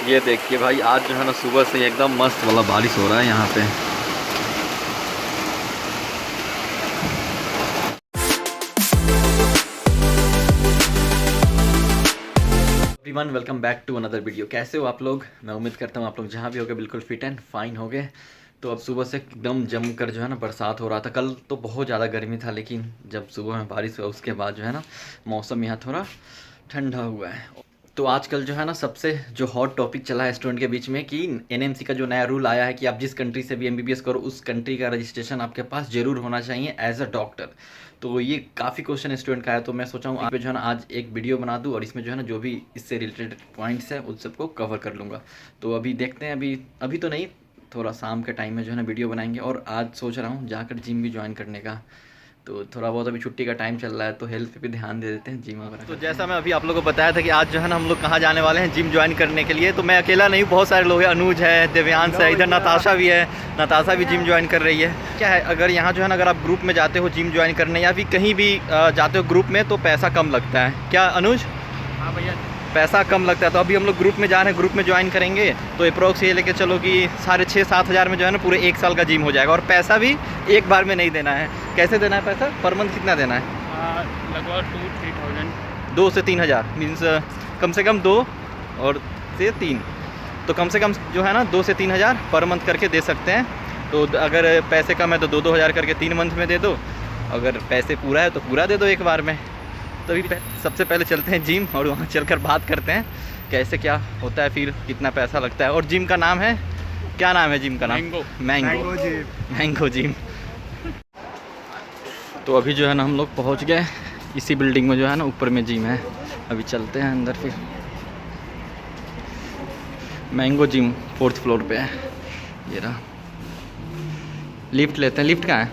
ये देखिए भाई, आज जो है ना सुबह से एकदम मस्त वाला बारिश हो रहा है यहाँ पे। Everyone, welcome back to another video. कैसे हो आप लोग? मैं उम्मीद करता हूँ आप लोग जहाँ भी होगे बिल्कुल फिट एंड फाइन होगे। तो अब सुबह से एकदम जमकर जो है ना बरसात हो रहा था। कल तो बहुत ज़्यादा गर्मी था, लेकिन जब सुबह में बारिश हुआ उसके बाद जो है ना मौसम यहाँ थोड़ा ठंडा हुआ है। तो आजकल जो है ना सबसे जो हॉट टॉपिक चला है स्टूडेंट के बीच में कि एनएमसी का जो नया रूल आया है कि आप जिस कंट्री से भी एमबीबीएस करो उस कंट्री का रजिस्ट्रेशन आपके पास ज़रूर होना चाहिए एज अ डॉक्टर। तो ये काफ़ी क्वेश्चन स्टूडेंट का है, तो मैं सोचा हूँ आप पे जो है ना आज एक वीडियो बना दूँ और इसमें जो है ना जो भी इससे रिलेटेड पॉइंट्स हैं उन सबको कवर कर लूँगा। तो अभी देखते हैं, अभी तो नहीं, थोड़ा शाम के टाइम में जो है ना वीडियो बनाएंगे। और आज सोच रहा हूँ जाकर जिम भी ज्वाइन करने का। तो थोड़ा बहुत अभी छुट्टी का टाइम चल रहा है तो हेल्थ पे भी ध्यान दे देते हैं, जिम वगैरह। तो जैसा मैं अभी आप लोगों को बताया था कि आज जो है ना हम लोग कहाँ जाने वाले हैं जिम ज्वाइन करने के लिए। तो मैं अकेला नहीं, बहुत सारे लोग हैं। अनुज है, देव्यांश है, इधर नताशा भी है। नताशा भी जिम ज्वाइन कर रही है। क्या है, अगर यहाँ जो है ना अगर आप ग्रुप में जाते हो जिम ज्वाइन करने या फिर कहीं भी जाते हो ग्रुप में तो पैसा कम लगता है। क्या अनुज? हाँ भैया, पैसा कम लगता है। तो अभी हम लोग ग्रुप में जा रहे हैं, ग्रुप में ज्वाइन करेंगे तो अप्रोक्स ये लेके चलो कि 6,500-7 हज़ार में जो है ना पूरे 1 साल का जिम हो जाएगा। और पैसा भी एक बार में नहीं देना है। कैसे देना है पैसा? पर मंथ कितना देना है? लगभग 2-3,000। 2 से 3 हज़ार मीन्स कम से कम 2 और से 3, तो कम से कम जो है ना 2 से 3 हज़ार पर मंथ करके दे सकते हैं। तो अगर पैसे कम है तो 2-2 हज़ार करके 3 मंथ में दे दो। अगर पैसे पूरा है तो पूरा दे दो एक बार में। तो अभी सबसे पहले चलते हैं जिम और वहाँ चलकर बात करते हैं कैसे क्या होता है, फिर कितना पैसा लगता है। और जिम का नाम है, क्या नाम है जिम का नाम? Mango gym. तो अभी जो है ना हम लोग पहुँच गए इसी बिल्डिंग में, जो है ना ऊपर में जिम है। अभी चलते हैं अंदर, फिर मैंगो जिम 4th फ्लोर पे है। ये रहा, लिफ्ट लेते हैं। लिफ्ट कहाँ है?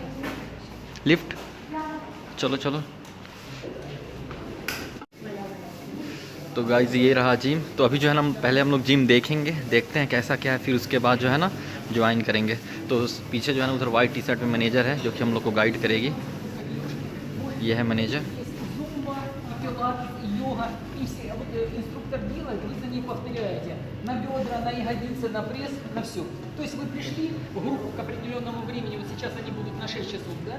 लिफ्ट, चलो चलो। तो गाइज ये रहा जिम। तो अभी जो है ना पहले हम लोग जिम देखेंगे, देखते हैं कैसा क्या है, फिर उसके बाद जो है ना ज्वाइन करेंगे। तो पीछे जो है ना उधर वाइट टी शर्ट में मैनेजर है जो कि हम लोग को गाइड करेगी। ये है मैनेजर। На бедра, на ягодицы, на пресс, на все. То есть вы пришли в группу к определенному времени, вот сейчас они будут на 6 часов, да?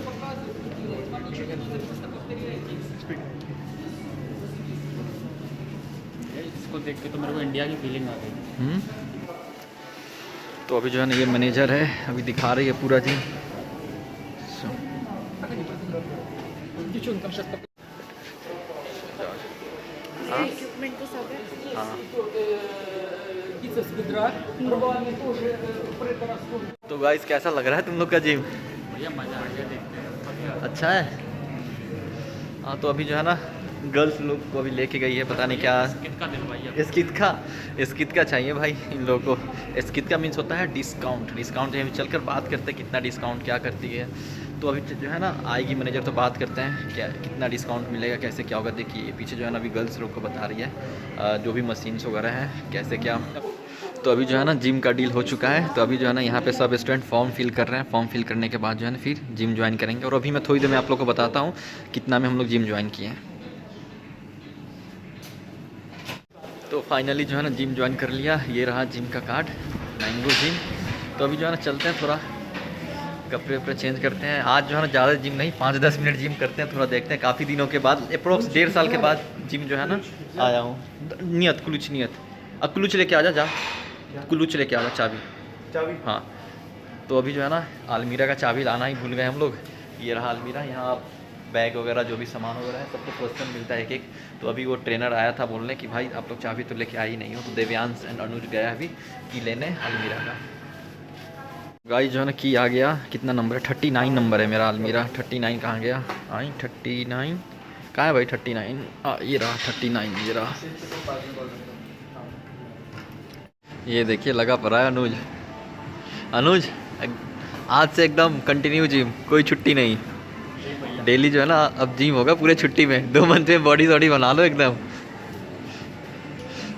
Показывают и делают. Вам ничего не надо, просто повторяете. इसको देख के तो मेरे को इंडिया की फीलिंग आ गई। तो अभी जो है ना ये मैनेजर है, अभी दिखा रही है पूरा जिम। Девчонкам сейчас бицепс бедра, рваный тоже препарат. तो गाइस कैसा लग रहा है तुम लोग का जिम? भैया मज़ा आ गया देखते हैं। अच्छा है। हाँ, तो अभी जो है ना गर्ल्स लोग को अभी लेके गई है, पता नहीं क्या। कितना दिल भैया? स्कित का चाहिए भाई इन लोगों को। स्कित का मीन्स होता है डिस्काउंट है। चलकर बात करते हैं कितना डिस्काउंट क्या करती है। तो अभी जो है ना आएगी मैनेजर, तो बात करते हैं क्या कितना डिस्काउंट मिलेगा, कैसे क्या होगा। देखिए पीछे जो है ना अभी गर्ल्स लोग को बता रही है जो भी मशीन्स वगैरह हैं कैसे क्या। तो अभी जो है ना जिम का डील हो चुका है। तो अभी जो है ना यहाँ पे सब स्टूडेंट फॉर्म फिल कर रहे हैं। फॉर्म फिल करने के बाद जो है ना फिर जिम ज्वाइन करेंगे। और अभी मैं थोड़ी देर में आप लोग को बताता हूँ कितना में हम लोग जिम ज्वाइन किए हैं। तो फाइनली जो है ना जिम ज्वाइन कर लिया। ये रहा जिम का कार्ड, मैंगो जिम। तो अभी जो है ना चलते हैं, थोड़ा कपड़े वपड़े चेंज करते हैं। आज जो है ना ज़्यादा जिम नहीं, 5-10 मिनट जिम करते हैं, थोड़ा देखते हैं। काफ़ी दिनों के बाद, अप्रोक्स 1.5 साल के बाद जिम जो है ना आया हूँ। नियत कुलूच लेके आ जा कुलूच लेके आ जा, चाबी। हाँ, तो अभी जो है ना अलमीरा का चाबी लाना ही भूल गए हम लोग। ये रहा अलमीरा, यहाँ बैग वगैरह जो भी सामान वगैरह है सबको पर्सन मिलता है एक। तो अभी वो ट्रेनर आया था बोलने कि भाई आप लोग चाबी तो लेके आ ही नहीं हो। तो देव्यांश एंड अनुज गया अभी की लेने अलमीरा का। गाइस जो है ना की आ गया। कितना नंबर है? 39 नंबर है मेरा अलमीरा। 39 कहाँ गया? 39 कहाँ है भाई? 39 ये रहा 39, ये रहा। ये देखिए लगा पड़ा है अनुज आज से एकदम कंटिन्यू जिम, कोई छुट्टी नहीं। डेली जो है ना अब जिम होगा पूरे छुट्टी में। 2 मंथ में बॉडी बना लो एकदम।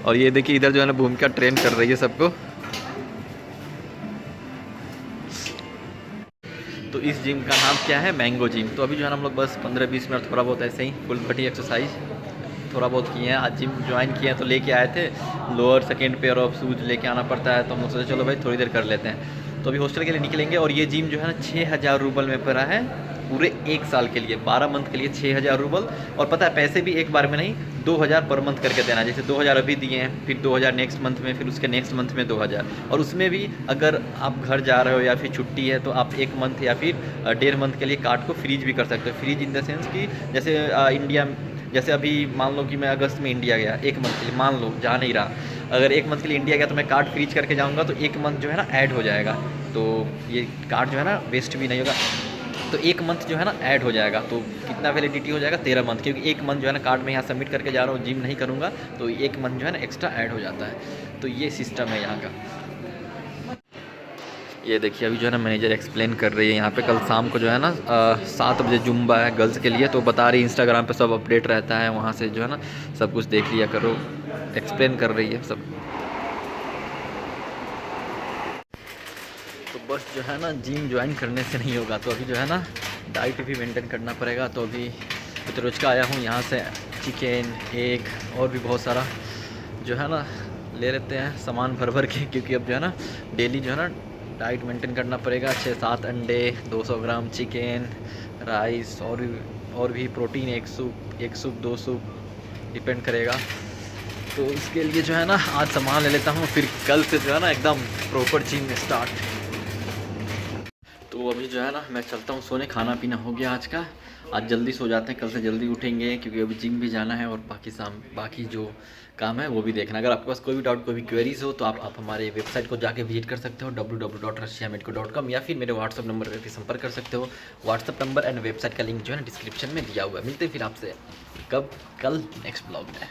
और ये देखिए इधर जो है ना भूमिका ट्रेन कर रही है सबको। तो इस जिम का नाम क्या है? Mango gym. तो अभी जो है ना हम लोग बस 15-20 मिनट थोड़ा बहुत ऐसे ही फुल बॉडी एक्सरसाइज थोड़ा बहुत किए हैं। आज जिम ज्वाइन किए हैं तो लेके आए थे lower second pair of shoes लेके आना पड़ता है, तो हम लोग सोचे चलो भाई थोड़ी देर कर लेते हैं। तो अभी हॉस्टल के लिए निकलेंगे और ये जिम जो है ना 6,000 रूबल में पड़ा है पूरे 1 साल के लिए, 12 मंथ के लिए 6,000 रूबल। और पता है पैसे भी एक बार में नहीं 2,000 पर मंथ करके देना, जैसे 2,000 अभी दिए हैं, फिर 2,000 नेक्स्ट मंथ में, फिर उसके नेक्स्ट मंथ में 2,000। और उसमें भी अगर आप घर जा रहे हो या फिर छुट्टी है तो आप 1 मंथ या फिर 1.5 मंथ के लिए कार्ड को फ्रीज भी कर सकते हो। फ्रीज इन द सेंस कि जैसे इंडिया, जैसे अभी मान लो कि मैं अगस्त में इंडिया गया 1 मंथ के लिए, मान लो जा नहीं रहा, अगर 1 मंथ के लिए इंडिया गया तो मैं कार्ड फ्रीज करके जाऊँगा तो 1 मंथ जो है ना ऐड हो जाएगा, तो ये कार्ड जो है ना वेस्ट भी नहीं होगा। तो 1 मंथ जो है ना ऐड हो जाएगा, तो कितना वैलिडिटी हो जाएगा 13 मंथ, क्योंकि 1 मंथ जो है ना कार्ड में यहाँ सबमिट करके जा रहा हूँ, जिम नहीं करूँगा तो 1 मंथ जो है ना एक्स्ट्रा ऐड हो जाता है। तो ये सिस्टम है यहाँ का। ये देखिए अभी जो है ना मैनेजर एक्सप्लेन कर रही है यहाँ पे, कल शाम को जो है ना 7 बजे जुम्बा है गर्ल्स के लिए, तो बता रही इंस्टाग्राम पे सब अपडेट रहता है, वहाँ से जो है ना सब कुछ देख लिया करो, एक्सप्लेन कर रही है सब। तो बस जो है ना जिम ज्वाइन करने से नहीं होगा, तो अभी जो है ना डाइट भी मेंटेन करना पड़ेगा। तो अभी तो रोज का आया हूँ यहाँ से चिकन, एग और भी बहुत सारा जो है ना ले लेते हैं सामान भर भर के, क्योंकि अब जो है ना डेली जो है ना डाइट मेंटेन करना पड़ेगा। 6-7 अंडे, 200 ग्राम चिकन, राइस और भी प्रोटीन, एक सूप 2 सूप डिपेंड करेगा। तो इसके लिए जो है ना आज सामान ले लेता हूँ, फिर कल से जो है ना एकदम प्रॉपर जिम स्टार्ट। तो अभी जो है ना मैं चलता हूँ सोने, खाना पीना हो गया आज का, आज जल्दी सो जाते हैं, कल से जल्दी उठेंगे क्योंकि अभी जिम भी जाना है और बाकी जो काम है वो भी देखना। अगर आपके पास कोई भी डाउट, कोई भी क्वेरीज हो तो आप हमारे वेबसाइट को जाके विजिट कर सकते हो www.russiamedco.com, या फिर मेरे व्हाट्सअप नंबर पर भी संपर्क कर सकते हो। व्हाट्सअप नंबर एंड वेबसाइट का लिंक जो है ना डिस्क्रिप्शन में दिया हुआ है। मिलते हैं फिर आपसे कल नेक्स्ट ब्लॉग में।